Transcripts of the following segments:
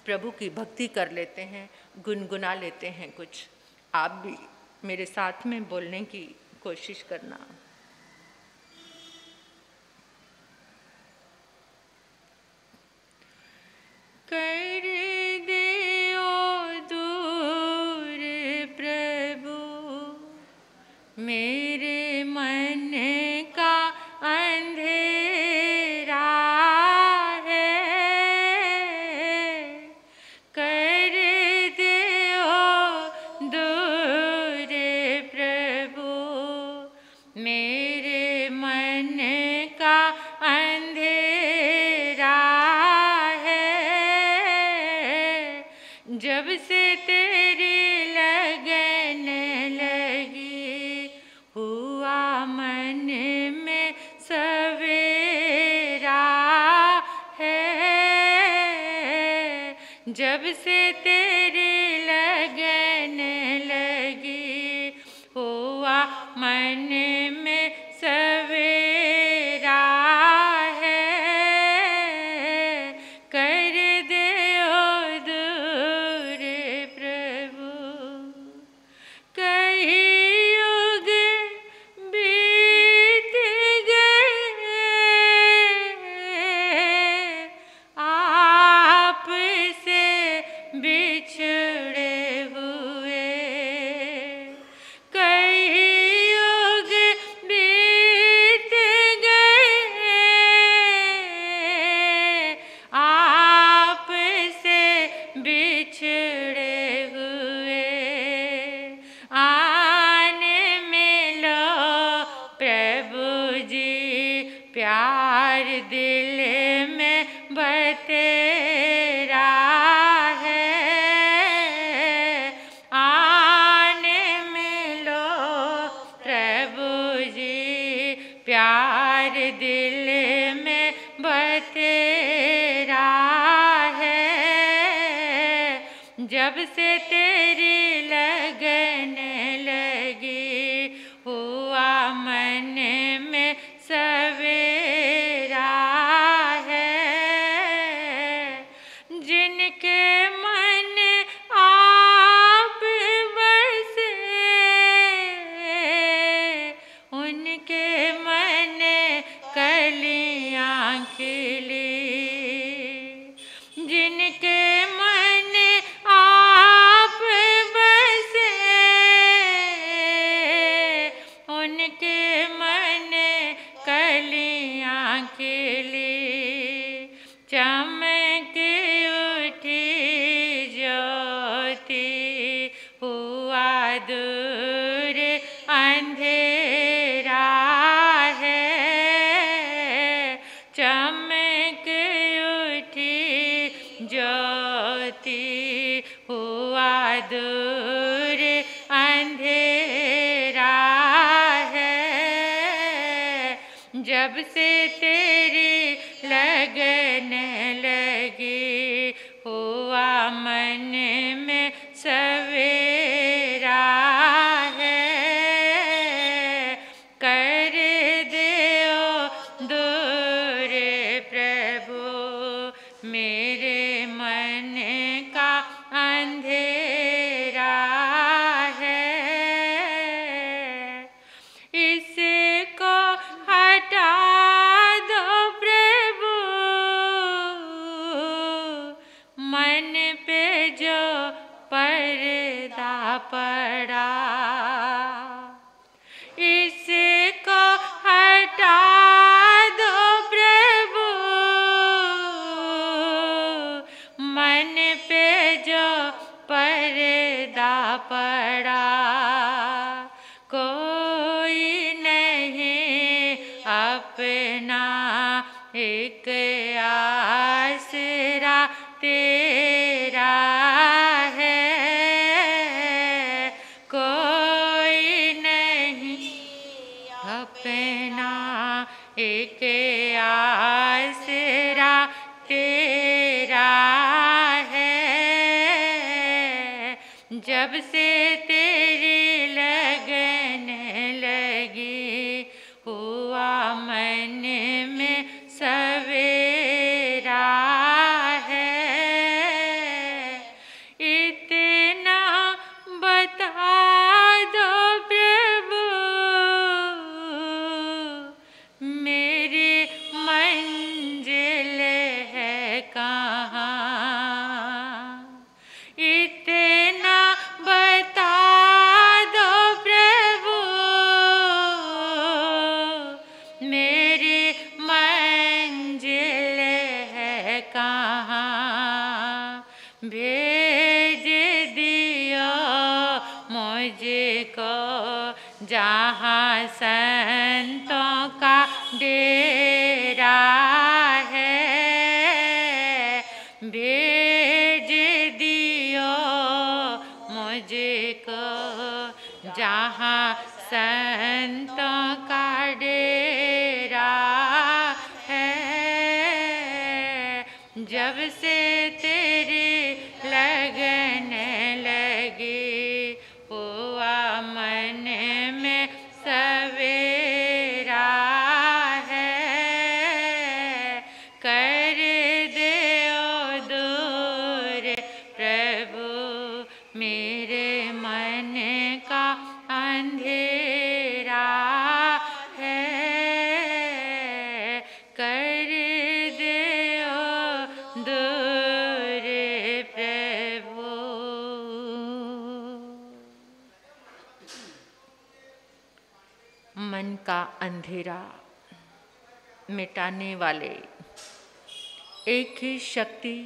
प्रभु की भक्ति कर लेते हैं, गुनगुना लेते हैं कुछ। आप भी मेरे साथ में बोलने की कोशिश करना। कर दियो दूर प्रभु मेरे मन का अंधेरा है, कर दियो दूर प्रभु मेरे मन का अंधेरा है। जब से तेरी लगन लगी हुआ मन में सवेरा है, जब से तेरी लगन लगी हुआ मन में सवेरा है, कर दियो दूर प्रभु। कई युग बीत गए आप से बिछड़े हुए, कई युग बीत गए आप से बिछड़े हुए। आने मिलो प्रभु जी प्यार दिल में बतेरा है, आने मिलो प्रभु जी प्यार दिल में बतेरा है। जब से तेरी लगन लगी हुआ मन में सवेरा है, जिनके मन आप बसे उनके मन कलियां खिली, जिनके मन आप बसे उनके मन कलियां खिली। चमक उठी ज्योति हुआ दूर अंधेरा है, चमक उठी ज्योति हुआ दूर अंधेरा है। जब से तेरी लगन लगी हुआ मन में सवेरा है, कर दियो दूर प्रभु मेरे मन का अंधेरा है। इसको हटा दो प्रभु मन पे जो पर्दा पड़ा, इसको हटा दो प्रभु मन पे जो पर्दा पड़ा। कोई नहीं अपना एक आसरा तेरा है, कोई नहीं अपना एक आसरा तेरा है। जब से तेरी लगन लगी हुआ मन में सवेरा है, भेज दिया मुझको जहाँ संतों का डेरा है। भेज दियो मुझको जहाँ संतों का डेरा है। जब से तेरी लगन लगी हुआ मन में सवेरा है। कर दे ओ दूर प्रभु मेरे मन का अंधेरा है। कर दे ओ दूर प्रभु। मन का अंधेरा मिटाने वाले एक ही शक्ति,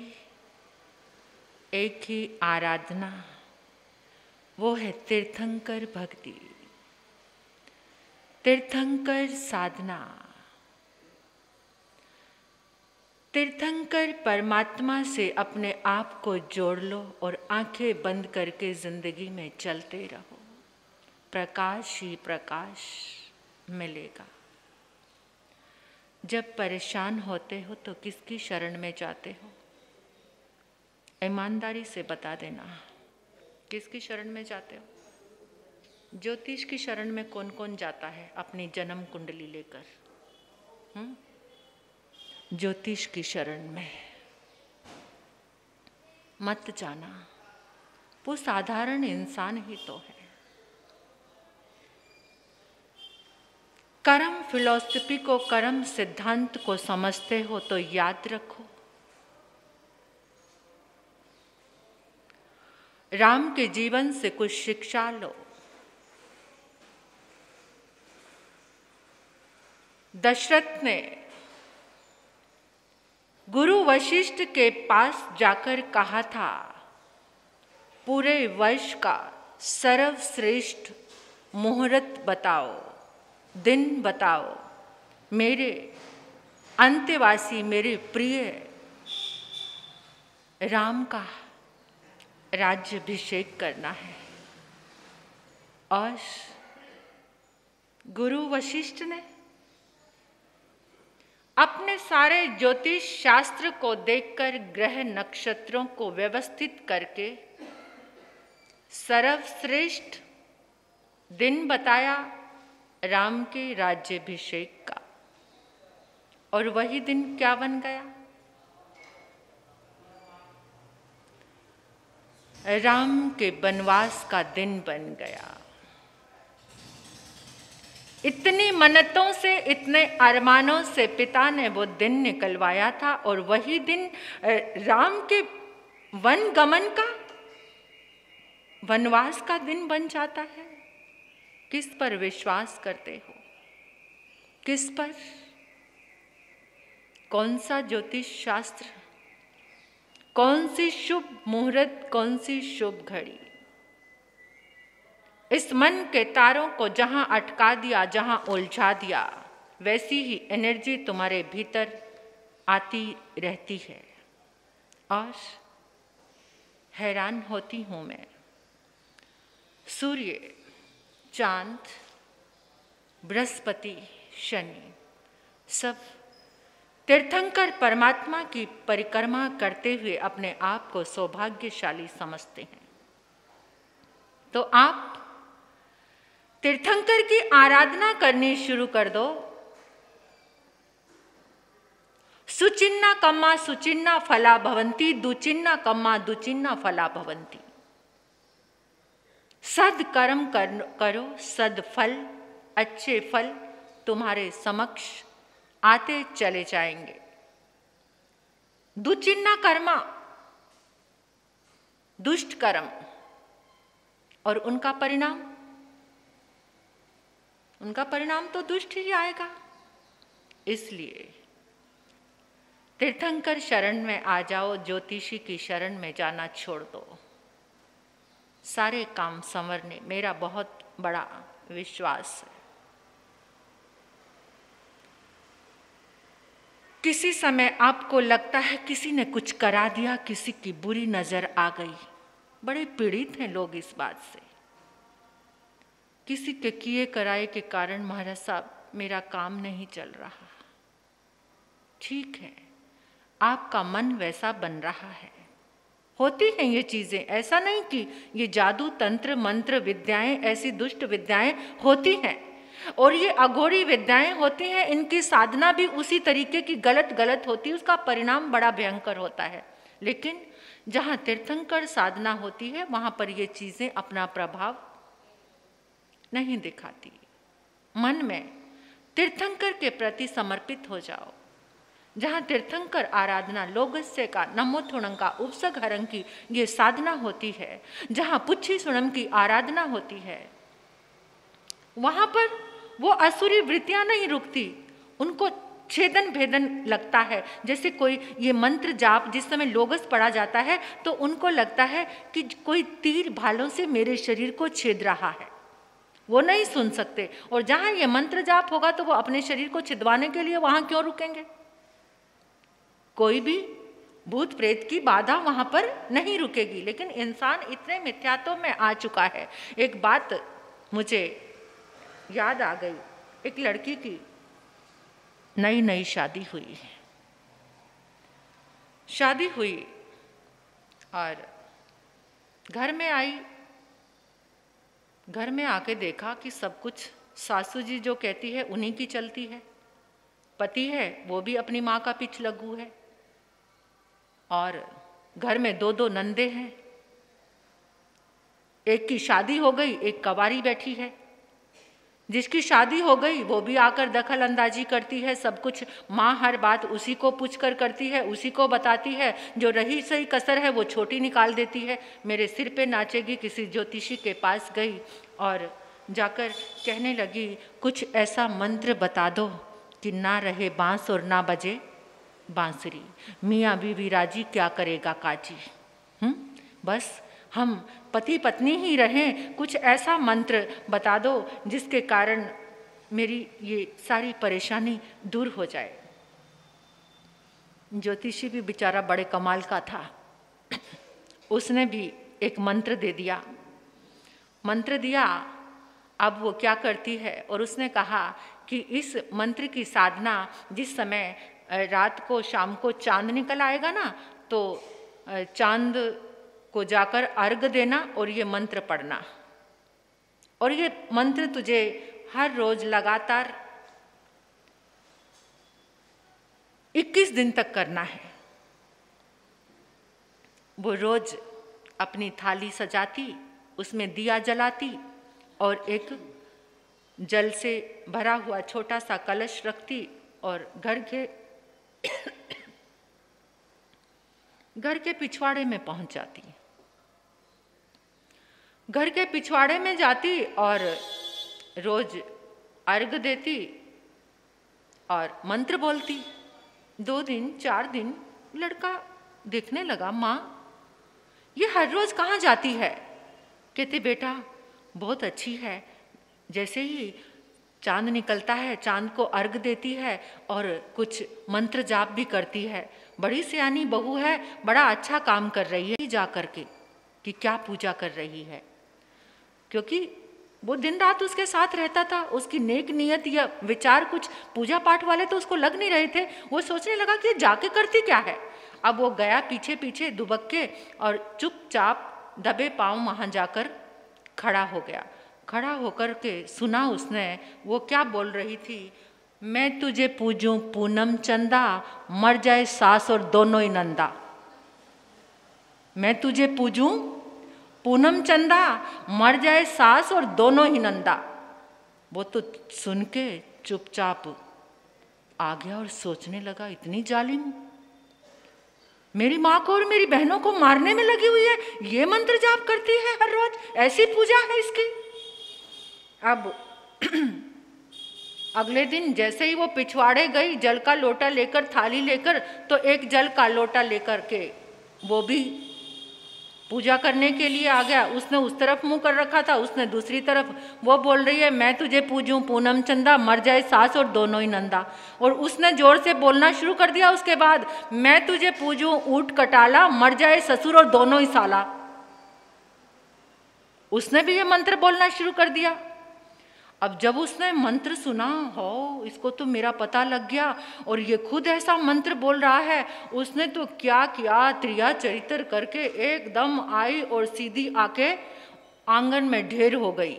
एक ही आराधना, वो है तीर्थंकर भक्ति, तीर्थंकर साधना। तीर्थंकर परमात्मा से अपने आप को जोड़ लो और आंखें बंद करके जिंदगी में चलते रहो। प्रकाश ही प्रकाश मिलेगा। जब परेशान होते हो तो किसकी शरण में जाते हो? ईमानदारी से बता देना, किसकी शरण में जाते हो? ज्योतिष की शरण में कौन कौन जाता है अपनी जन्म कुंडली लेकर? ज्योतिष की शरण में मत जाना, वो साधारण इंसान ही तो है। कर्म फिलॉसफी को, कर्म सिद्धांत को समझते हो तो याद रखो, राम के जीवन से कुछ शिक्षा लो। दशरथ ने गुरु वशिष्ठ के पास जाकर कहा था, पूरे वर्ष का सर्वश्रेष्ठ मुहूर्त बताओ, दिन बताओ, मेरे अंत्यवासी मेरे प्रिय राम का राज्याभिषेक करना है। और गुरु वशिष्ठ ने अपने सारे ज्योतिष शास्त्र को देखकर ग्रह नक्षत्रों को व्यवस्थित करके सर्वश्रेष्ठ दिन बताया राम के राज्याभिषेक का। और वही दिन क्या बन गया? राम के वनवास का दिन बन गया। इतनी मन्नतों से, इतने अरमानों से पिता ने वो दिन निकलवाया था, और वही दिन राम के वन गमन का, वनवास का दिन बन जाता है। किस पर विश्वास करते हो? किस पर? कौन सा ज्योतिष शास्त्र? कौन सी शुभ मुहूर्त? कौन सी शुभ घड़ी? इस मन के तारों को जहां अटका दिया, जहां उलझा दिया, वैसी ही एनर्जी तुम्हारे भीतर आती रहती है। और हैरान होती हूं मैं, सूर्य, चांद, बृहस्पति, शनि सब तीर्थंकर परमात्मा की परिक्रमा करते हुए अपने आप को सौभाग्यशाली समझते हैं। तो आप तीर्थंकर की आराधना करनी शुरू कर दो। सुचिन्ना कम्मा सुचिन्ना फला भवंती, दुचिन्ना कम्मा दुचिन्ना फला भवंती। सद कर्म करो, सद फल, अच्छे फल तुम्हारे समक्ष आते चले जाएंगे। दुचिन्ना कर्मा, दुष्ट कर्म, और उनका परिणाम तो दुष्ट ही आएगा। इसलिए तीर्थंकर शरण में आ जाओ, ज्योतिषी की शरण में जाना छोड़ दो, सारे काम संवरने मेरा बहुत बड़ा विश्वास है। किसी समय आपको लगता है किसी ने कुछ करा दिया, किसी की बुरी नजर आ गई, बड़े पीड़ित हैं लोग इस बात से। किसी के किए कराए के कारण महाराज साहब मेरा काम नहीं चल रहा। ठीक है, आपका मन वैसा बन रहा है, होती हैं ये चीजें, ऐसा नहीं कि ये जादू तंत्र मंत्र विद्याएं ऐसी दुष्ट विद्याएं होती हैं, और ये अघोरी विद्याएं होती हैं, इनकी साधना भी उसी तरीके की गलत होती है, उसका परिणाम बड़ा भयंकर होता है। लेकिन जहाँ तीर्थंकर साधना होती है वहाँ पर ये चीज़ें अपना प्रभाव नहीं दिखाती। मन में तीर्थंकर के प्रति समर्पित हो जाओ। जहाँ तीर्थंकर आराधना लोगस्य का नमोथुणं का उपसघरं की ये साधना होती है, जहाँ पुच्छी सुणम की आराधना होती है, वहाँ पर वो असुरी वृत्तियाँ नहीं रुकती, उनको छेदन भेदन लगता है। जैसे कोई ये मंत्र जाप जिस समय लोगस पढ़ा जाता है तो उनको लगता है कि कोई तीर भालों से मेरे शरीर को छेद रहा है, वो नहीं सुन सकते। और जहाँ ये मंत्र जाप होगा तो वो अपने शरीर को छिदवाने के लिए वहाँ क्यों रुकेंगे? कोई भी भूत प्रेत की बाधा वहाँ पर नहीं रुकेगी। लेकिन इंसान इतने मिथ्यात्व में आ चुका है। एक बात मुझे याद आ गई, एक लड़की की नई शादी हुई और घर में आई। घर में आके देखा कि सब कुछ सासू जी जो कहती है उन्हीं की चलती है। पति है वो भी अपनी माँ का पिछलग्गू है, और घर में दो नंदे हैं। एक की शादी हो गई, एक कवारी बैठी है। जिसकी शादी हो गई वो भी आकर दखल अंदाजी करती है, सब कुछ माँ हर बात उसी को पूछ कर करती है, उसी को बताती है। जो रही सही कसर है वो छोटी निकाल देती है। मेरे सिर पे नाचेगी। किसी ज्योतिषी के पास गई और जाकर कहने लगी, कुछ ऐसा मंत्र बता दो कि ना रहे बांस और ना बजे बांसुरी। मियाँ बीवी राजी, क्या करेगा काजी। बस हम पति पत्नी ही रहें, कुछ ऐसा मंत्र बता दो जिसके कारण मेरी ये सारी परेशानी दूर हो जाए। ज्योतिषी भी बेचारा बड़े कमाल का था, उसने भी एक मंत्र दे दिया। मंत्र दिया, अब वो क्या करती है, और उसने कहा कि इस मंत्र की साधना जिस समय रात को शाम को चांद निकल आएगा ना, तो चांद को जाकर अर्घ देना और ये मंत्र पढ़ना, और ये मंत्र तुझे हर रोज लगातार 21 दिन तक करना है। वो रोज अपनी थाली सजाती, उसमें दिया जलाती और एक जल से भरा हुआ छोटा सा कलश रखती और घर के पिछवाड़े में पहुंच जाती। घर के पिछवाड़े में जाती और रोज अर्घ देती और मंत्र बोलती। 2 दिन 4 दिन लड़का देखने लगा, माँ ये हर रोज कहाँ जाती है? कहते बेटा बहुत अच्छी है, जैसे ही चांद निकलता है चांद को अर्घ देती है और कुछ मंत्र जाप भी करती है। बड़ी सियानी बहू है, बड़ा अच्छा काम कर रही है। जा करके कि क्या पूजा कर रही है, क्योंकि वो दिन रात उसके साथ रहता था। उसकी नेक नियत या विचार कुछ पूजा पाठ वाले तो उसको लग नहीं रहे थे। वो सोचने लगा कि जाके करती क्या है। अब वो गया पीछे पीछे दुबक के और चुपचाप दबे पांव वहाँ जाकर खड़ा हो गया। खड़ा होकर के सुना उसने वो क्या बोल रही थी, मैं तुझे पूजूं पूनम चंदा, मर जाए सास और दोनों ही नंदा। मैं तुझे पूजूं पूनम चंदा, मर जाए सास और दोनों ही नंदा। वो तो सुन के चुपचाप आ गया और सोचने लगा, इतनी जालिम, मेरी माँ को और मेरी बहनों को मारने में लगी हुई है, ये मंत्र जाप करती है हर रोज, ऐसी पूजा है इसकी। अगले दिन जैसे ही वो पिछवाड़े गई जल का लोटा लेकर, थाली लेकर, तो एक जल का लोटा लेकर के वो भी पूजा करने के लिए आ गया। उसने उस तरफ मुंह कर रखा था, उसने दूसरी तरफ। वो बोल रही है मैं तुझे पूजूं पूनम चंदा, मर जाए सास और दोनों ही नंदा। और उसने जोर से बोलना शुरू कर दिया उसके बाद, मैं तुझे पूजूं ऊंट कटाला, मर जाए ससुर और दोनों ही साला। उसने भी ये मंत्र बोलना शुरू कर दिया। अब जब उसने मंत्र सुना, हो इसको तो मेरा पता लग गया और ये खुद ऐसा मंत्र बोल रहा है। उसने तो क्या किया, त्रिया चरित्र करके एकदम आई और सीधी आके आंगन में ढेर हो गई।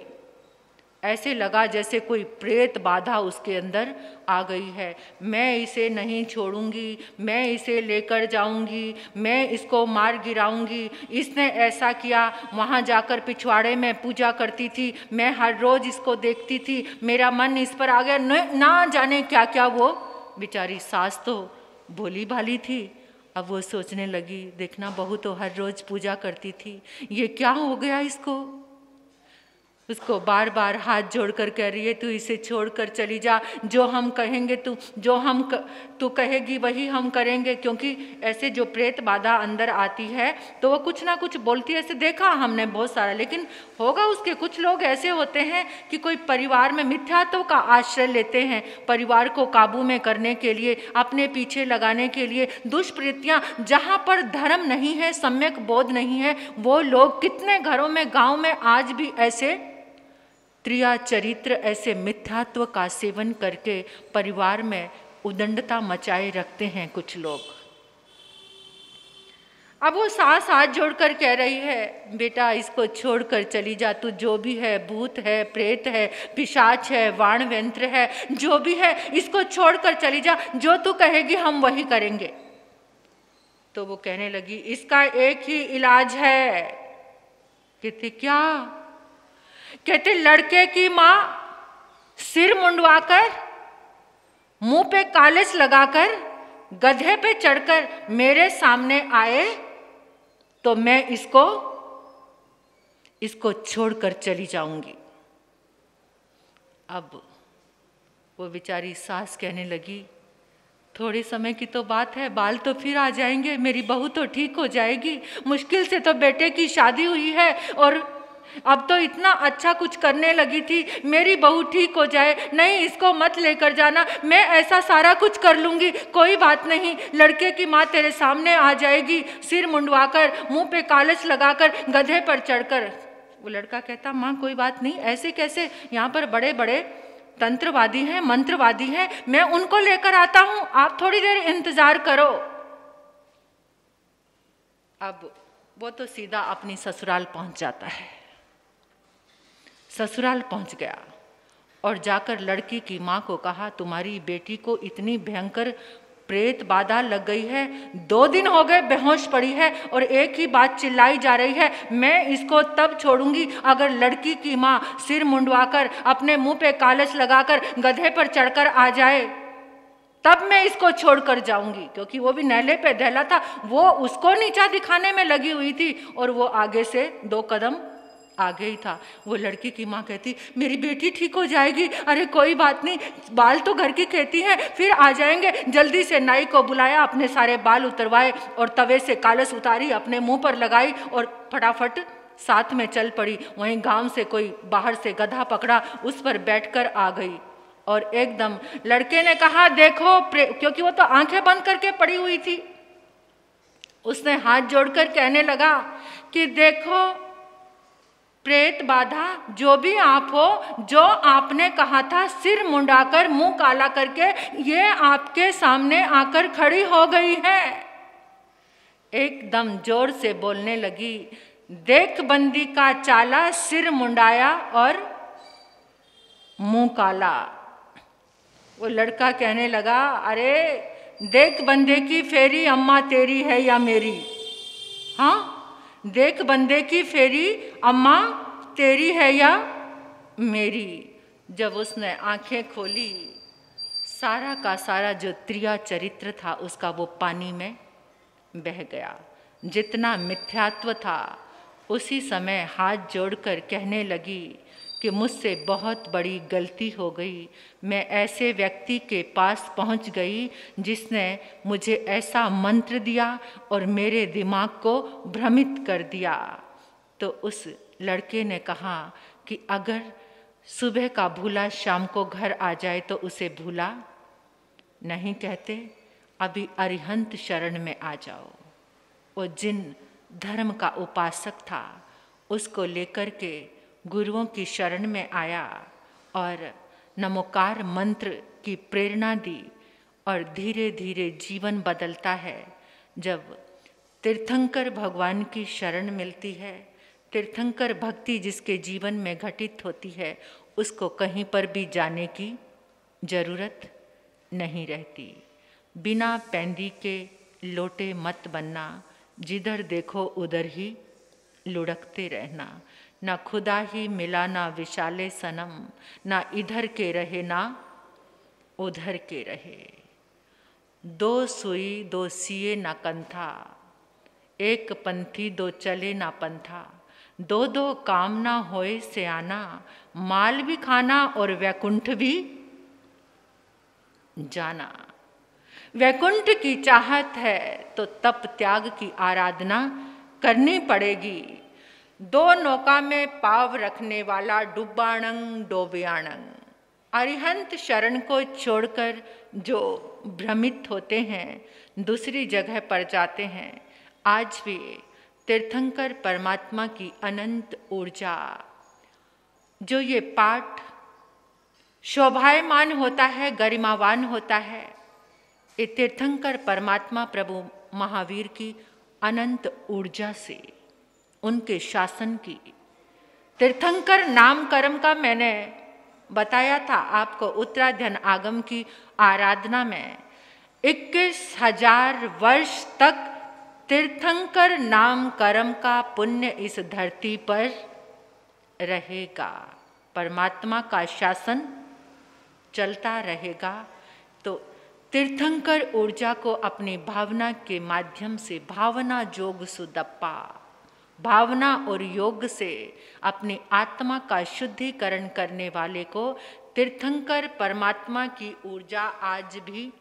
ऐसे लगा जैसे कोई प्रेत बाधा उसके अंदर आ गई है। मैं इसे नहीं छोड़ूंगी, मैं इसे लेकर जाऊंगी, मैं इसको मार गिराऊंगी। इसने ऐसा किया, वहाँ जाकर पिछवाड़े में पूजा करती थी, मैं हर रोज इसको देखती थी, मेरा मन इस पर आ गया। ना जाने क्या क्या। वो बेचारी सास तो भोली भाली थी। अब वो सोचने लगी, देखना बहू तो हर रोज पूजा करती थी, ये क्या हो गया इसको। उसको बार बार हाथ जोड़कर कह रही है, तू इसे छोड़कर चली जा, जो हम कहेंगे तू कहेगी वही हम करेंगे। क्योंकि ऐसे जो प्रेत बाधा अंदर आती है तो वो कुछ ना कुछ बोलती है। ऐसे देखा हमने बहुत सारा। लेकिन होगा उसके कुछ लोग ऐसे होते हैं कि कोई परिवार में मिथ्यात्व का आश्रय लेते हैं, परिवार को काबू में करने के लिए, अपने पीछे लगाने के लिए। दुष्प्रवृत्तियाँ, जहाँ पर धर्म नहीं है, सम्यक बोध नहीं है, वो लोग कितने घरों में, गाँव में आज भी ऐसे त्रिया चरित्र, ऐसे मिथ्यात्व का सेवन करके परिवार में उदंडता मचाए रखते हैं कुछ लोग। अब वो सास हाथ जोड़कर कह रही है, बेटा इसको छोड़कर चली जा, तू जो भी है, भूत है, प्रेत है, पिशाच है, वाण यंत्र है, जो भी है, इसको छोड़कर चली जा, जो तू कहेगी हम वही करेंगे। तो वो कहने लगी, इसका एक ही इलाज है। कहते क्या? कहते लड़के की माँ सिर मुंडवाकर, मुंह पे कालिस लगाकर, गधे पे चढ़कर मेरे सामने आए तो मैं इसको छोड़कर चली जाऊंगी। अब वो बेचारी सास कहने लगी, थोड़े समय की तो बात है, बाल तो फिर आ जाएंगे, मेरी बहू तो ठीक हो जाएगी। मुश्किल से तो बेटे की शादी हुई है और अब तो इतना अच्छा कुछ करने लगी थी, मेरी बहू ठीक हो जाए। नहीं, इसको मत लेकर जाना, मैं ऐसा सारा कुछ कर लूंगी, कोई बात नहीं। लड़के की माँ तेरे सामने आ जाएगी, सिर मुंडवाकर, मुंह पे कालच लगाकर, गधे पर चढ़कर। वो लड़का कहता, माँ कोई बात नहीं, ऐसे कैसे, यहाँ पर बड़े बड़े तंत्रवादी हैं, मंत्रवादी हैं, मैं उनको लेकर आता हूं, आप थोड़ी देर इंतजार करो। अब वो तो सीधा अपनी ससुराल पहुंच जाता है। ससुराल पहुंच गया और जाकर लड़की की माँ को कहा, तुम्हारी बेटी को इतनी भयंकर प्रेत बाधा लग गई है, 2 दिन हो गए बेहोश पड़ी है और एक ही बात चिल्लाई जा रही है, मैं इसको तब छोड़ूंगी अगर लड़की की माँ सिर मुंडवाकर, अपने मुंह पे कालच लगाकर, गधे पर चढ़कर आ जाए, तब मैं इसको छोड़कर जाऊंगी। क्योंकि वो भी नहले पे दहला था, वो उसको नीचा दिखाने में लगी हुई थी और वो आगे से 2 कदम आगे ही था। वो लड़की की माँ कहती, मेरी बेटी ठीक हो जाएगी, अरे कोई बात नहीं, बाल तो घर की खेती है, फिर आ जाएंगे। जल्दी से नाई को बुलाया, अपने सारे बाल उतरवाए और तवे से कालस उतारी, अपने मुंह पर लगाई और फटाफट साथ में चल पड़ी। वहीं गांव से कोई बाहर से गधा पकड़ा, उस पर बैठकर आ गई और एकदम लड़के ने कहा, देखो, क्योंकि वो तो आंखें बंद करके पड़ी हुई थी, उसने हाथ जोड़कर कहने लगा कि देखो प्रेत बाधा जो भी आप हो, जो आपने कहा था सिर मुंडाकर मुंह काला करके, ये आपके सामने आकर खड़ी हो गई है। एकदम जोर से बोलने लगी, देख बंदी का चाला, सिर मुंडाया और मुंह काला। वो लड़का कहने लगा, अरे देख बंदे की फेरी, अम्मा तेरी है या मेरी? हाँ, देख बंदे की फेरी, अम्मा तेरी है या मेरी? जब उसने आंखें खोली, सारा का सारा जो त्रिया चरित्र था उसका वो पानी में बह गया। जितना मिथ्यात्व था, उसी समय हाथ जोड़कर कहने लगी कि मुझसे बहुत बड़ी गलती हो गई। मैं ऐसे व्यक्ति के पास पहुंच गई जिसने मुझे ऐसा मंत्र दिया और मेरे दिमाग को भ्रमित कर दिया। तो उस लड़के ने कहा कि अगर सुबह का भूला शाम को घर आ जाए तो उसे भूला नहीं कहते, अभी अरिहंत शरण में आ जाओ। वो जिन धर्म का उपासक था उसको लेकर के गुरुओं की शरण में आया और नमोकार मंत्र की प्रेरणा दी और धीरे धीरे जीवन बदलता है। जब तीर्थंकर भगवान की शरण मिलती है, तीर्थंकर भक्ति जिसके जीवन में घटित होती है, उसको कहीं पर भी जाने की जरूरत नहीं रहती। बिना पैंदी के लोटे मत बनना, जिधर देखो उधर ही लुढ़कते रहना। ना खुदा ही मिला ना विशाले सनम, ना इधर के रहे ना उधर के रहे। दो सुई दो सिए ना कंथा, एक पंथी दो चले ना पंथा। दो दो काम ना होए सयाना, माल भी खाना और वैकुंठ भी जाना। वैकुंठ की चाहत है तो तप त्याग की आराधना करनी पड़ेगी। दो नौका में पाव रखने वाला डुब्बाणंग डोबियाणंग। अरिहंत शरण को छोड़कर जो भ्रमित होते हैं, दूसरी जगह पर जाते हैं, आज भी तीर्थंकर परमात्मा की अनंत ऊर्जा, जो ये पाठ शोभायमान होता है, गरिमावान होता है, ये तीर्थंकर परमात्मा प्रभु महावीर की अनंत ऊर्जा से, उनके शासन की। तीर्थंकर नाम कर्म का मैंने बताया था आपको उत्तराधन आगम की आराधना में 21,000 वर्ष तक तीर्थंकर नाम कर्म का पुण्य इस धरती पर रहेगा। परमात्मा का शासन चलता रहेगा। तो तीर्थंकर ऊर्जा को अपनी भावना के माध्यम से, भावना जोग सुदप्पा, भावना और योग से अपनी आत्मा का शुद्धिकरण करने वाले को तीर्थंकर परमात्मा की ऊर्जा आज भी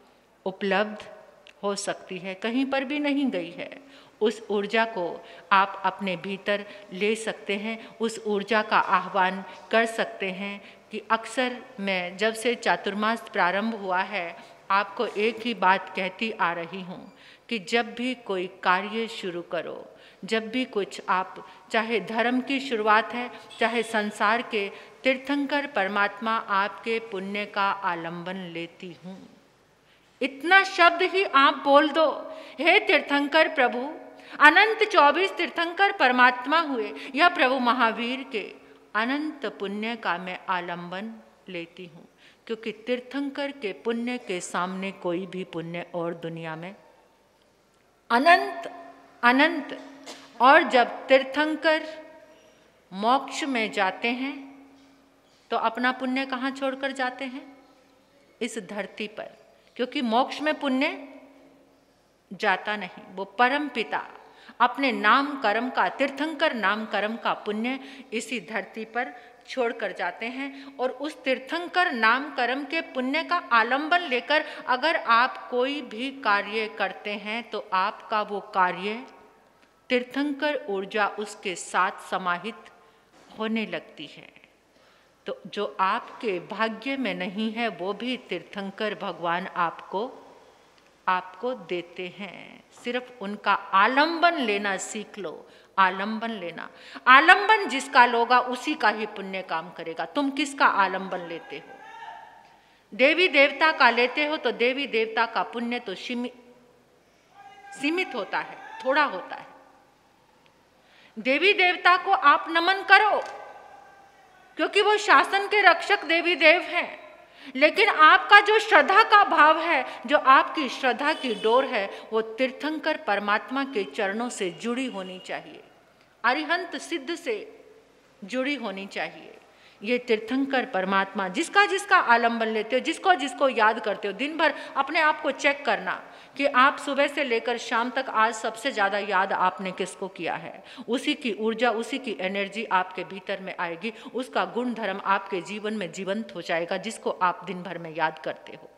उपलब्ध हो सकती है, कहीं पर भी नहीं गई है। उस ऊर्जा को आप अपने भीतर ले सकते हैं, उस ऊर्जा का आह्वान कर सकते हैं। कि अक्सर मैं जब से चातुर्मास प्रारंभ हुआ है, आपको एक ही बात कहती आ रही हूँ कि जब भी कोई कार्य शुरू करो, जब भी कुछ आप, चाहे धर्म की शुरुआत है, चाहे संसार के, तीर्थंकर परमात्मा आपके पुण्य का आलंबन लेती हूँ। इतना शब्द ही आप बोल दो, हे तीर्थंकर प्रभु, अनंत 24 तीर्थंकर परमात्मा हुए या प्रभु महावीर के अनंत पुण्य का मैं आलंबन लेती हूँ, क्योंकि तीर्थंकर के पुण्य के सामने कोई भी पुण्य और दुनिया में अनंत अनंत। और जब तीर्थंकर मोक्ष में जाते हैं तो अपना पुण्य कहाँ छोड़कर जाते हैं? इस धरती पर, क्योंकि मोक्ष में पुण्य जाता नहीं। वो परम पिता अपने नाम कर्म का, तीर्थंकर नाम कर्म का पुण्य इसी धरती पर छोड़कर जाते हैं। और उस तीर्थंकर नाम कर्म के पुण्य का आलंबन लेकर अगर आप कोई भी कार्य करते हैं तो आपका वो कार्य तीर्थंकर ऊर्जा उसके साथ समाहित होने लगती है। तो जो आपके भाग्य में नहीं है वो भी तीर्थंकर भगवान आपको देते हैं। सिर्फ उनका आलंबन लेना सीख लो। आलंबन लेना, आलंबन जिसका लोगा उसी का ही पुण्य काम करेगा। तुम किसका आलंबन लेते हो? देवी देवता का लेते हो तो देवी देवता का पुण्य तो सीमित होता है, थोड़ा होता है। देवी देवता को आप नमन करो क्योंकि वो शासन के रक्षक देवी देव हैं, लेकिन आपका जो श्रद्धा का भाव है, जो आपकी श्रद्धा की डोर है, वो तीर्थंकर परमात्मा के चरणों से जुड़ी होनी चाहिए, अरिहंत सिद्ध से जुड़ी होनी चाहिए। ये तीर्थंकर परमात्मा जिसका जिसका आलंबन लेते हो, जिसको जिसको याद करते हो, दिन भर अपने आप को चेक करना कि आप सुबह से लेकर शाम तक आज सबसे ज़्यादा याद आपने किसको किया है। उसी की ऊर्जा, उसी की एनर्जी आपके भीतर में आएगी, उसका गुण धर्म आपके जीवन में जीवंत हो जाएगा, जिसको आप दिन भर में याद करते हो।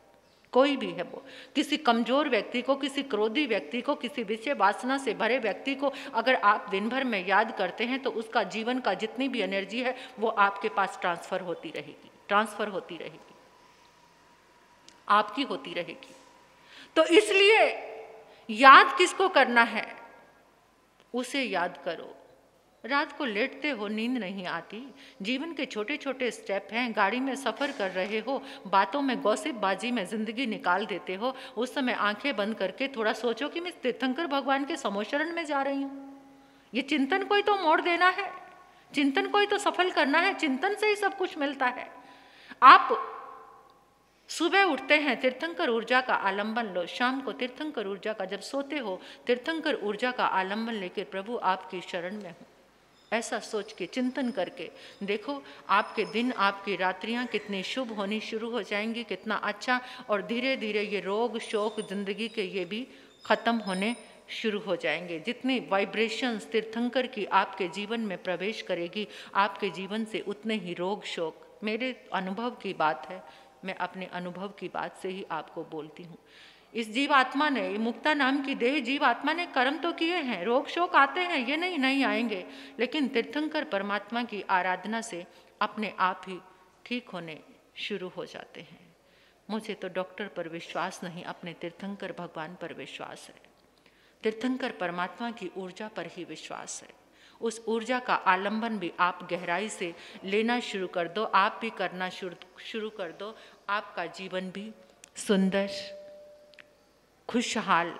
कोई भी है वो, किसी कमजोर व्यक्ति को, किसी क्रोधी व्यक्ति को, किसी विषय वासना से भरे व्यक्ति को अगर आप दिन भर में याद करते हैं तो उसका जीवन का जितनी भी एनर्जी है वो आपके पास ट्रांसफर होती रहेगी, आपकी होती रहेगी। तो इसलिए याद किसको करना है, उसे याद करो। रात को लेटते हो, नींद नहीं आती, जीवन के छोटे छोटे स्टेप हैं, गाड़ी में सफ़र कर रहे हो, बातों में गॉसिपबाजी में ज़िंदगी निकाल देते हो, उस समय आंखें बंद करके थोड़ा सोचो कि मैं तीर्थंकर भगवान के समोशरण में जा रही हूँ। ये चिंतन को ही तो मोड़ देना है, चिंतन को ही तो सफल करना है, चिंतन से ही सब कुछ मिलता है। आप सुबह उठते हैं, तीर्थंकर ऊर्जा का आलंबन लो, शाम को तीर्थंकर ऊर्जा का, जब सोते हो तीर्थंकर ऊर्जा का आलंबन लेकर प्रभु आपकी शरण में हो। ऐसा सोच के चिंतन करके देखो आपके दिन, आपकी रात्रियां कितनी शुभ होनी शुरू हो जाएंगी, कितना अच्छा, और धीरे धीरे ये रोग शोक जिंदगी के ये भी खत्म होने शुरू हो जाएंगे। जितनी वाइब्रेशंस तीर्थंकर की आपके जीवन में प्रवेश करेगी, आपके जीवन से उतने ही रोग शोक, मेरे अनुभव की बात है, मैं अपने अनुभव की बात से ही आपको बोलती हूँ। इस जीव आत्मा ने, मुक्ता नाम की देह जीव आत्मा ने कर्म तो किए हैं, रोग शोक आते हैं, ये नहीं आएंगे, लेकिन तीर्थंकर परमात्मा की आराधना से अपने आप ही ठीक होने शुरू हो जाते हैं। मुझे तो डॉक्टर पर विश्वास नहीं, अपने तीर्थंकर भगवान पर विश्वास है, तीर्थंकर परमात्मा की ऊर्जा पर ही विश्वास है। उस ऊर्जा का आलंबन भी आप गहराई से लेना शुरू कर दो, आप भी करना शुरू कर दो, आपका जीवन भी सुंदर, खुशहाल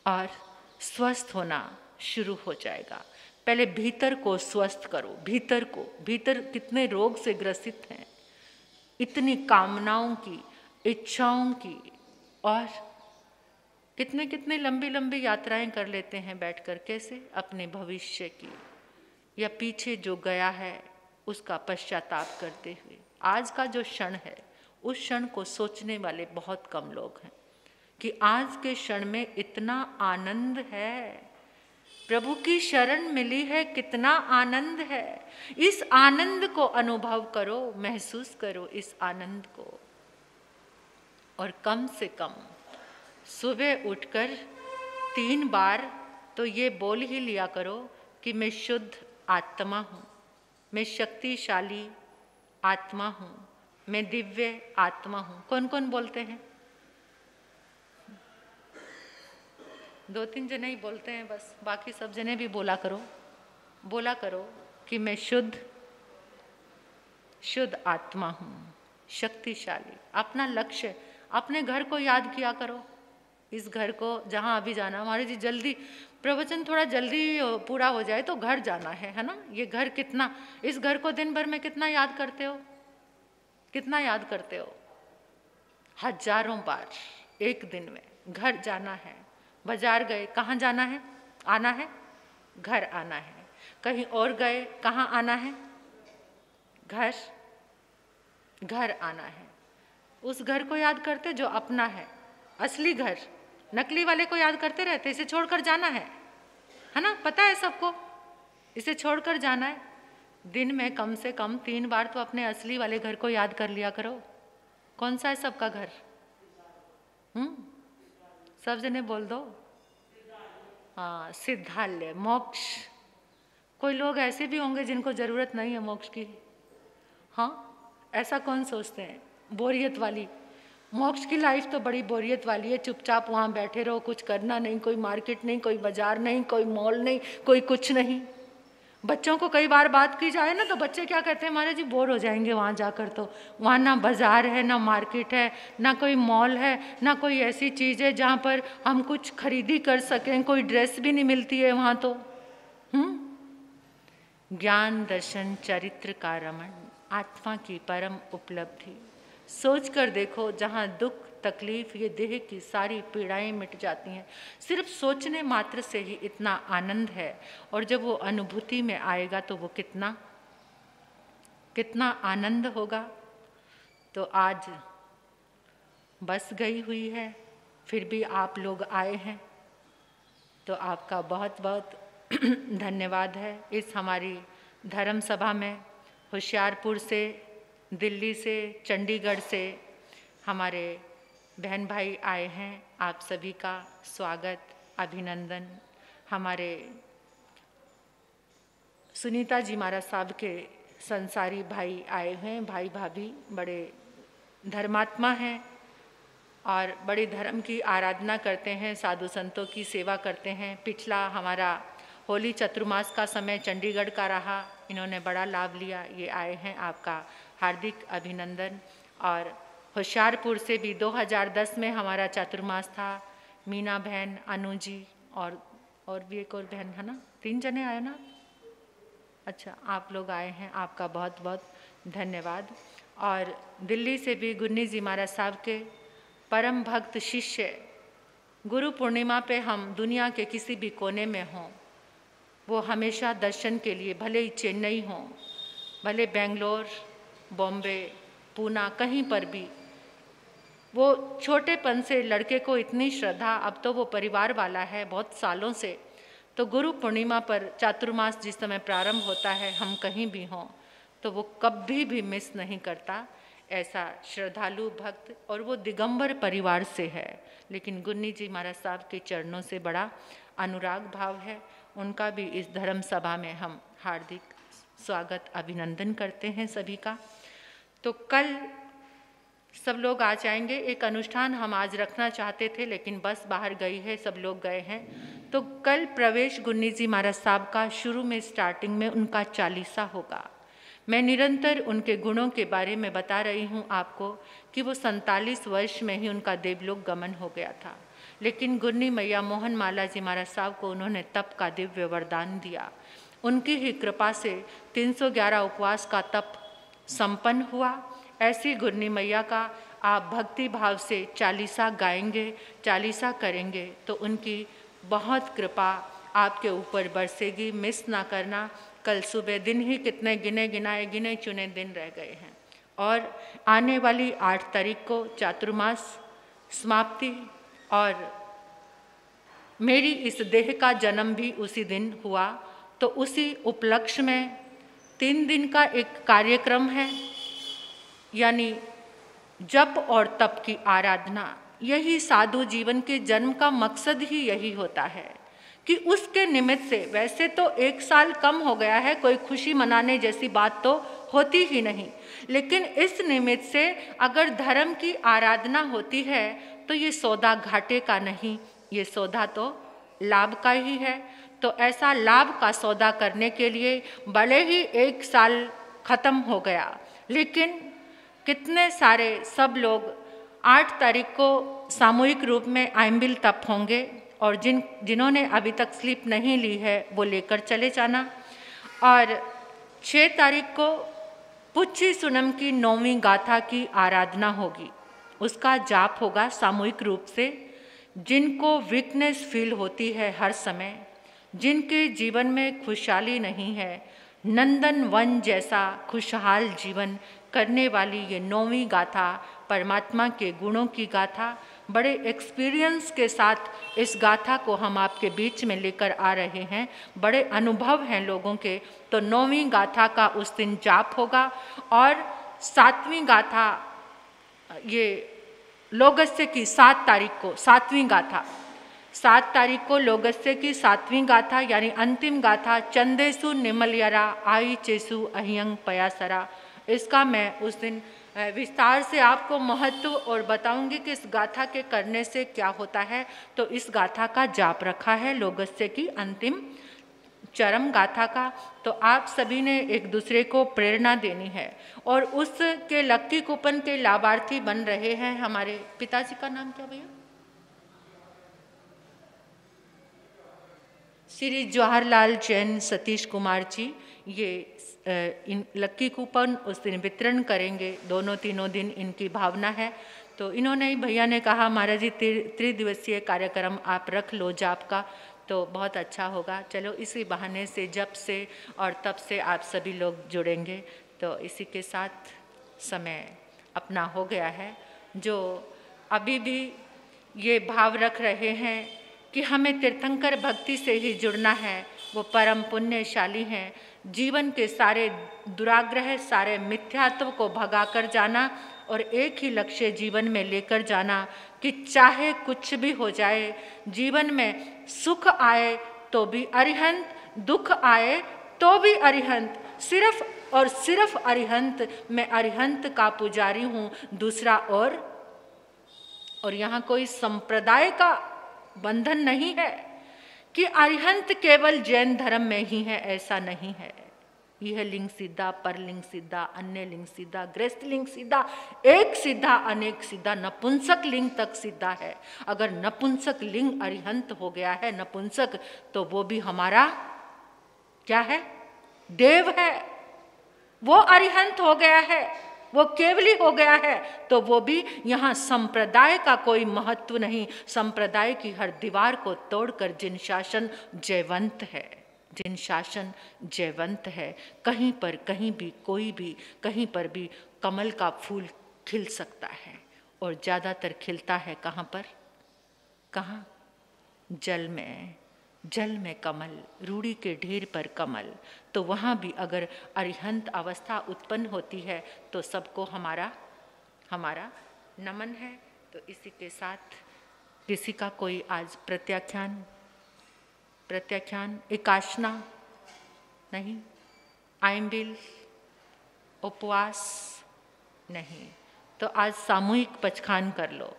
और स्वस्थ होना शुरू हो जाएगा। पहले भीतर को स्वस्थ करो, भीतर कितने रोग से ग्रसित हैं, इतनी कामनाओं की, इच्छाओं की, और कितने कितने लंबी लंबी यात्राएं कर लेते हैं बैठकर, कैसे अपने भविष्य की या पीछे जो गया है उसका पश्चाताप करते हुए। आज का जो क्षण है उस क्षण को सोचने वाले बहुत कम लोग हैं कि आज के क्षण में इतना आनंद है, प्रभु की शरण मिली है, कितना आनंद है। इस आनंद को अनुभव करो, महसूस करो इस आनंद को, और कम से कम सुबह उठकर 3 बार तो ये बोल ही लिया करो कि मैं शुद्ध आत्मा हूँ, मैं शक्तिशाली आत्मा हूँ, मैं दिव्य आत्मा हूँ। कौन कौन बोलते हैं? 2-3 जने ही बोलते हैं बस, बाकी सब जने भी बोला करो कि मैं शुद्ध आत्मा हूँ, शक्तिशाली। अपना लक्ष्य, अपने घर को याद किया करो, इस घर को जहाँ अभी जाना, हमारे जी जल्दी प्रवचन थोड़ा जल्दी पूरा हो जाए तो घर जाना है ना। ये घर कितना, इस घर को दिन भर में कितना याद करते हो, कितना याद करते हो? हजारों बार एक दिन में। घर जाना है, बाजार गए, कहाँ जाना है? आना है, घर आना है। कहीं और गए, कहाँ आना है? घर आना है। उस घर को याद करते जो अपना है, असली घर। नकली वाले को याद करते रहते, इसे छोड़कर जाना है ना, पता है सबको, इसे छोड़कर जाना है। दिन में कम से कम 3 बार तो अपने असली वाले घर को याद कर लिया करो। कौन सा है सबका घर? सब जने बोल दो। हाँ, सिद्धालय, मोक्ष। कोई लोग ऐसे भी होंगे जिनको जरूरत नहीं है मोक्ष की। हाँ, ऐसा कौन सोचते हैं? बोरियत वाली मोक्ष की लाइफ तो बड़ी बोरियत वाली है, चुपचाप वहाँ बैठे रहो, कुछ करना नहीं, कोई मार्केट नहीं, कोई बाजार नहीं, कोई मॉल नहीं, कोई कुछ नहीं। बच्चों को कई बार बात की जाए ना तो बच्चे क्या कहते हैं, हमारे जी बोर हो जाएंगे वहाँ जाकर, तो वहाँ ना बाजार है, ना मार्केट है, ना कोई मॉल है, ना कोई ऐसी चीज़ है जहाँ पर हम कुछ खरीदी कर सकें, कोई ड्रेस भी नहीं मिलती है वहाँ तो। ज्ञान दर्शन चरित्र का रमण, आत्मा की परम उपलब्धि। सोच कर देखो, जहाँ दुख तकलीफ, ये देह की सारी पीड़ाएं मिट जाती हैं, सिर्फ सोचने मात्र से ही इतना आनंद है। और जब वो अनुभूति में आएगा तो वो कितना आनंद होगा। तो आज बस गई हुई है, फिर भी आप लोग आए हैं, तो आपका बहुत बहुत धन्यवाद है। इस हमारी धर्म सभा में होशियारपुर से, दिल्ली से, चंडीगढ़ से हमारे बहन भाई आए हैं। आप सभी का स्वागत, अभिनंदन। हमारे सुनीता जी महाराज साहब के संसारी भाई आए हैं, भाई भाभी बड़े धर्मात्मा हैं और बड़े धर्म की आराधना करते हैं, साधु संतों की सेवा करते हैं। पिछला हमारा होली चतुर्मास का समय चंडीगढ़ का रहा, इन्होंने बड़ा लाभ लिया, ये आए हैं, आपका हार्दिक अभिनंदन। और होशियारपुर से भी 2010 में हमारा चातुर्मास था, मीना बहन, अनु जी और भी एक और बहन है ना, 3 जने आए ना। अच्छा, आप लोग आए हैं, आपका बहुत बहुत धन्यवाद। और दिल्ली से भी गुन्नी जी महाराज साहब के परम भक्त शिष्य, गुरु पूर्णिमा पे हम दुनिया के किसी भी कोने में हों, वो हमेशा दर्शन के लिए, भले ही चेन्नई हों, भले बेंगलोर, बॉम्बे, पूना, कहीं पर भी, वो छोटेपन से लड़के को इतनी श्रद्धा, अब तो वो परिवार वाला है बहुत सालों से, तो गुरु पूर्णिमा पर चातुर्मास जिस समय प्रारंभ होता है, हम कहीं भी हों तो वो कभी भी मिस नहीं करता। ऐसा श्रद्धालु भक्त, और वो दिगंबर परिवार से है, लेकिन गुन्नी जी महाराज साहब के चरणों से बड़ा अनुराग भाव है। उनका भी इस धर्म सभा में हम हार्दिक स्वागत, अभिनंदन करते हैं सभी का। तो कल सब लोग आ जाएंगे। एक अनुष्ठान हम आज रखना चाहते थे, लेकिन बस बाहर गई है, सब लोग गए हैं। तो कल प्रवेश गुन्नी जी महाराज साहब का शुरू में स्टार्टिंग में उनका 40सा होगा। मैं निरंतर उनके गुणों के बारे में बता रही हूँ आपको कि वो 47 वर्ष में ही उनका देवलोक गमन हो गया था, लेकिन गुन्नी मैया मोहन माला जी महाराज साहब को उन्होंने तप का दिव्य वरदान दिया। उनकी ही कृपा से 311 उपवास का तप संपन्न हुआ। ऐसी गुन्नी मैया का आप भक्ति भाव से 40सा गाएंगे, 40सा करेंगे, तो उनकी बहुत कृपा आपके ऊपर बरसेगी। मिस ना करना। कल सुबह दिन ही कितने गिने चुने दिन रह गए हैं, और आने वाली 8 तारीख को चातुर्मास समाप्ति, और मेरी इस देह का जन्म भी उसी दिन हुआ। तो उसी उपलक्ष्य में 3 दिन का एक कार्यक्रम है, यानी जप और तप की आराधना। यही साधु जीवन के जन्म का मकसद ही यही होता है कि उसके निमित्त से, वैसे तो 1 साल कम हो गया है, कोई खुशी मनाने जैसी बात तो होती ही नहीं, लेकिन इस निमित्त से अगर धर्म की आराधना होती है तो ये सौदा घाटे का नहीं, ये सौदा तो लाभ का ही है। तो ऐसा लाभ का सौदा करने के लिए भले ही 1 साल खत्म हो गया, लेकिन कितने सारे सब लोग 8 तारीख को सामूहिक रूप में आइम्बिल तप होंगे, और जिन्होंने अभी तक स्लीप नहीं ली है वो लेकर चले जाना। और 6 तारीख को पुच्छी सुनम की 9वीं गाथा की आराधना होगी, उसका जाप होगा सामूहिक रूप से। जिनको वीकनेस फील होती है हर समय, जिनके जीवन में खुशहाली नहीं है, नंदन वन जैसा खुशहाल जीवन करने वाली ये 9वीं गाथा, परमात्मा के गुणों की गाथा, बड़े एक्सपीरियंस के साथ इस गाथा को हम आपके बीच में लेकर आ रहे हैं। बड़े अनुभव हैं लोगों के। तो 9वीं गाथा का उस दिन जाप होगा, और 7वीं गाथा, ये लोगस्य की 7 तारीख को 7वीं गाथा, 7 तारीख को लोगस्य की 7वीं गाथा, यानी अंतिम गाथा, चंदेसु निमलयरा आई चेसु अहियंग पयासरा। इसका मैं उस दिन विस्तार से आपको महत्व और बताऊंगी कि इस गाथा के करने से क्या होता है। तो इस गाथा का जाप रखा है लोगस्य की अंतिम चरम गाथा का। तो आप सभी ने एक दूसरे को प्रेरणा देनी है, और उसके लक्की कूपन के लाभार्थी बन रहे हैं हमारे पिताजी का नाम क्या भैया? श्री जवाहरलाल जैन सतीश कुमार जी। ये इन लक्की कूपन उस दिन वितरण करेंगे, 2-3 दिन इनकी भावना है। तो इन्होंने भैया ने कहा महाराज जी 3 कार्यक्रम आप रख लो जाप का, तो बहुत अच्छा होगा। चलो इसी बहाने से जप से और तप से आप सभी लोग जुड़ेंगे। तो इसी के साथ समय अपना हो गया है। जो अभी भी ये भाव रख रहे हैं कि हमें तीर्थंकर भक्ति से ही जुड़ना है, वो परम पुण्यशाली हैं। जीवन के सारे दुराग्रह, सारे मिथ्यात्व को भगाकर जाना और एक ही लक्ष्य जीवन में लेकर जाना कि चाहे कुछ भी हो जाए, जीवन में सुख आए तो भी अरिहंत, दुख आए तो भी अरिहंत, सिर्फ और सिर्फ अरिहंत। मैं अरिहंत का पुजारी हूँ, दूसरा और यहाँ कोई संप्रदाय का बंधन नहीं है कि अरिहंत केवल जैन धर्म में ही है, ऐसा नहीं है। यह लिंग सीधा, परलिंग सीधा, अन्य लिंग सीधा, गृहस्थ लिंग सीधा, एक सीधा, अनेक सीधा, नपुंसक लिंग तक सीधा है। अगर नपुंसक लिंग अरिहंत हो गया है, नपुंसक, तो वो भी हमारा क्या है? देव है। वो अरिहंत हो गया है, वो केवली हो गया है, तो वो भी यहाँ संप्रदाय का कोई महत्व नहीं। संप्रदाय की हर दीवार को तोड़कर जिन शासन जयवंत है, जिन शासन जयवंत है, कहीं पर कहीं भी कोई भी कहीं पर भी कमल का फूल खिल सकता है। और ज़्यादातर खिलता है कहाँ पर? कहाँ? जल में। जल में कमल, रूड़ी के ढेर पर कमल। तो वहाँ भी अगर अरिहंत अवस्था उत्पन्न होती है तो सबको हमारा नमन है। तो इसी के साथ किसी का कोई आज प्रत्याख्यान, एकाशना नहीं, आइम्बिल, उपवास नहीं, तो आज सामूहिक पचखान कर लो।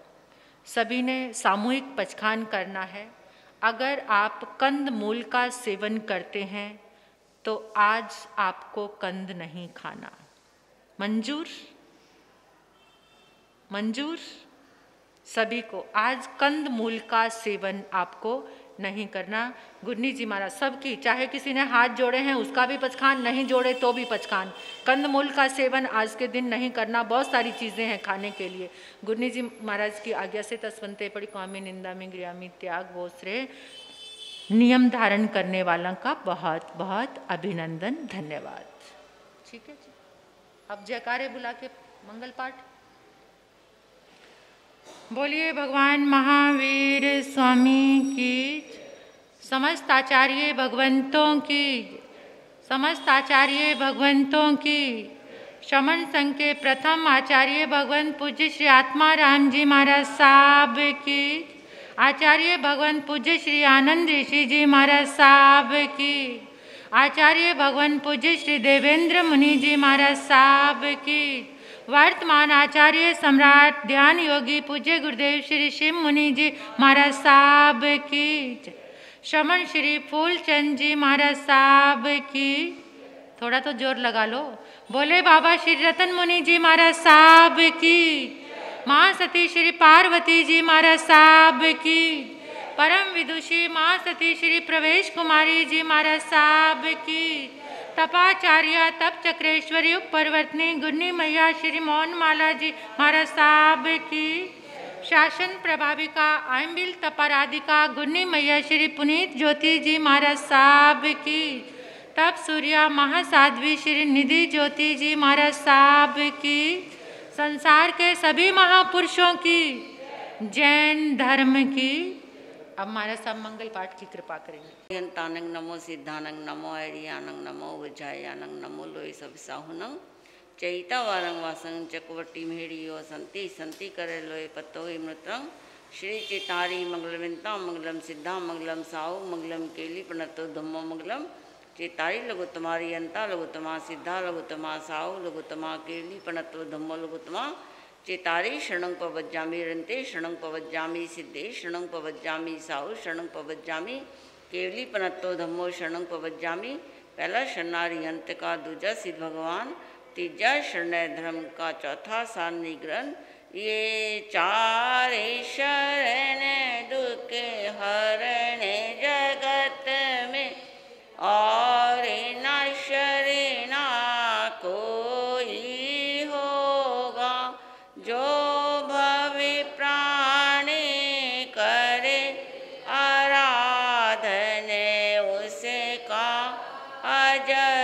सभी ने सामूहिक पचखान करना है। अगर आप कंद मूल का सेवन करते हैं तो आज आपको कंद नहीं खाना। मंजूर? मंजूर? सभी को आज कंद मूल का सेवन आपको नहीं करना। गुरनी जी महाराज सबकी, चाहे किसी ने हाथ जोड़े हैं उसका भी पचखान, नहीं जोड़े तो भी पचखान। कंद मूल का सेवन आज के दिन नहीं करना। बहुत सारी चीज़ें हैं खाने के लिए। गुरनी जी महाराज की आज्ञा से तस्वंते पड़ी कामी निंदा में गृहमी त्याग वो श्रेय। नियम धारण करने वालों का बहुत बहुत अभिनंदन, धन्यवाद। ठीक है जी, अब जयकारे बुला के मंगल पाठ बोलिए। भगवान महावीर स्वामी की, समस्त आचार्य भगवंतों की, समस्त आचार्य भगवंतों की, शमन संघ के प्रथम आचार्य भगवंत पूज्य श्री आत्मा राम जी महाराज साहब की, आचार्य भगवंत पूज्य श्री आनंद ऋषि जी महाराज साहब की, आचार्य भगवंत पूज्य श्री देवेंद्र मुनि जी महाराज साहब की, वर्तमान आचार्य सम्राट ध्यान योगी पूज्य गुरुदेव श्री शिव मुनि जी महाराज साहब की, शमन श्री फूलचंद जी महाराज साहब की, थोड़ा तो जोर लगा लो, बोले बाबा श्री रतन मुनि जी महाराज साहब की, माँ सती श्री पार्वती जी महाराज साहब की, परम विदुषी माँ सती श्री प्रवेश कुमारी जी महाराज साहब की, तपाचार्य तप चक्रेश्वरी उपरवर्तनी गुन्नी मैया श्री मोहन माला जी महाराज साहब की, शासन प्रभाविका आइम्बिल तपाराधिका गुन्नी मैया श्री पुनीत ज्योति जी महाराज साहब की, तप सूर्या महासाध्वी श्री निधि ज्योति जी महाराज साहब की, संसार के सभी महापुरुषों की, जैन धर्म की। अब हमारा सब मंगल पाठ की कृपा करेंगे। तानंग नमो सिद्धानंग नमो ऐरियानंग नमो विजयानंग नमो लोई सविसाहुनंग चैता वारंग वासंग चकवटी मेहड़ियो संति संति करे लोए पत्तोई मृतंग श्री चेतारी मंगलविंता मंगलम सिद्धा मंगलम साहु मंगलम केली प्रणतो धम्मो मंगलम चेतारी लघुतमारी अंता लघुतमा सिद्धा लघुतमा साहु लघुतमा केली प्रणतो धम्मो लघुतमा चेतारी शरणं पवज्जामि रंते शरणं पवज्जामि सिद्धे शरणं पवज्जामि साहु शरणं पवज्जामि केवली पनत्तो धम्मो शरणं पवज्जामि। पहला शरणारी अंत का, दूजा सिद्ध भगवान, तीजा शरणय धर्म का, चौथा सान निग्रहण। ये चारे शरण दुख हरण जगत में और न शरणा कोई होगा, जो भवे प्राण करे आराधन उसका अजर